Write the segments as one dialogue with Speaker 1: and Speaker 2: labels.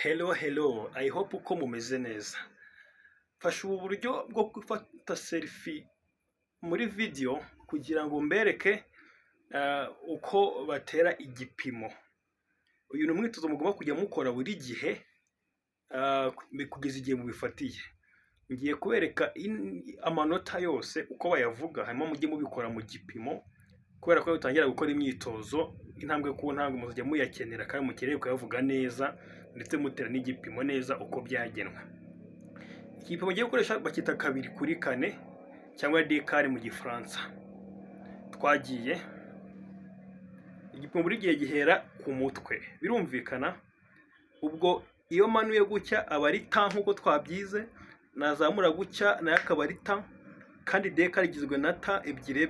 Speaker 1: Hello, I hope uko mumeze neza. Mfashe ubu buryo bwo gufata selfie muri video kugira ngo mbereke uko batera igipimo. Uyu ni umwitozo mugomba kujya mukora buri gihe kugeza igihe mubifatiye. Ngiye kubereka amanota yose uko bayavuga, hanyuma mujye mubikora mu gipimo, kubera ko utangira gukora imyitozo intambwe ku ntambwe muzajya muyakenera kandi mukeneye kuyavuga neza ndetse mutera n'igipimo neza uko byagenwe. Igipimo ngiye gukoresha bakita 2x4 cyangwa décare mu gifaransa. Twagiye. Igipimo buri gihe gihera ku mutwe, birumvikana. Ubwo iyo manuye gutya aba ari ta nkuko twabyize, nazamura gutya nayo akaba ari ta, kandi décare igizwe na ta ebyiri.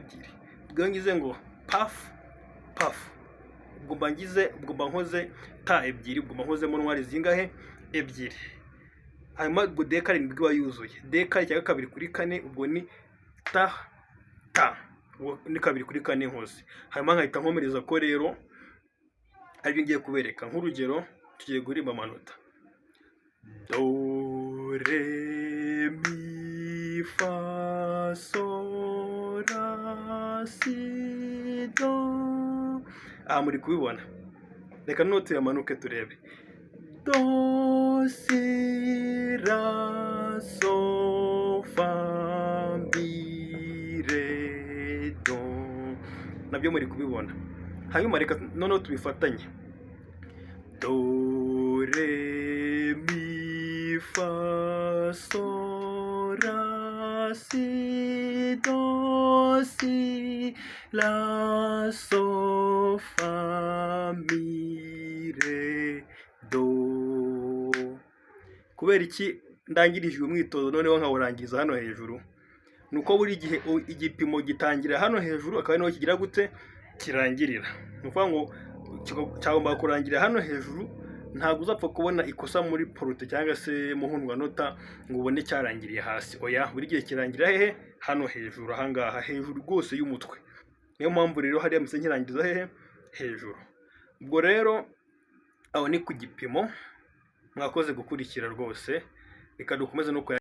Speaker 1: Ubwo ngize ngo paf, ubwo mba nkoze ta ebyiri, ubwo mba nkozemo ntwari zingahe ebyiri. Hanyuma ubwo décare nibwo iba yuzuye. Décare cyangwa 2x4 ubwo ni ta, ubwo ni 2x4 nkoze. Hanyuma nkahita nkomereza ko rero aribyo ngiye kubereka. Nk'urugero tugiye gurimba amanota: do, re, mi, fa, sol, la, si, do. Muri kubibona. Reka note yamanuke turebe. Do, si, la, so, fa, mi, re, do. Nabyo muri kubibona. Hanyuma reka noneho tubifatanye. Do, re, mi, fa, sol, la, si, do, si, la, so, fa, mi, re, do. Kubera iki ndangirije umwitozo noneho nkawurangiza hano hejuru? Nuko buri gihe igipimo gitangira hano hejuru akaba niho kigira gute kirangirira. Nukuvuga ngo cyagomba kurangira hano hejuru, ntabwo uzapfa kubona ikosa muri porote cyangwa se muhundwa nota ngo ubone cyarangiriye hasi. Oya, buri gihe kirangira hehe? Hano hejuru, ahangaha hejuru rwose y'umutwe. Niyo mpamvu rero hariya mise nkirangiza hehe? Hejuru. Ubwo rero aho ni ku gipimo. Mwakoze gukurikira rwose. Reka dukomeze no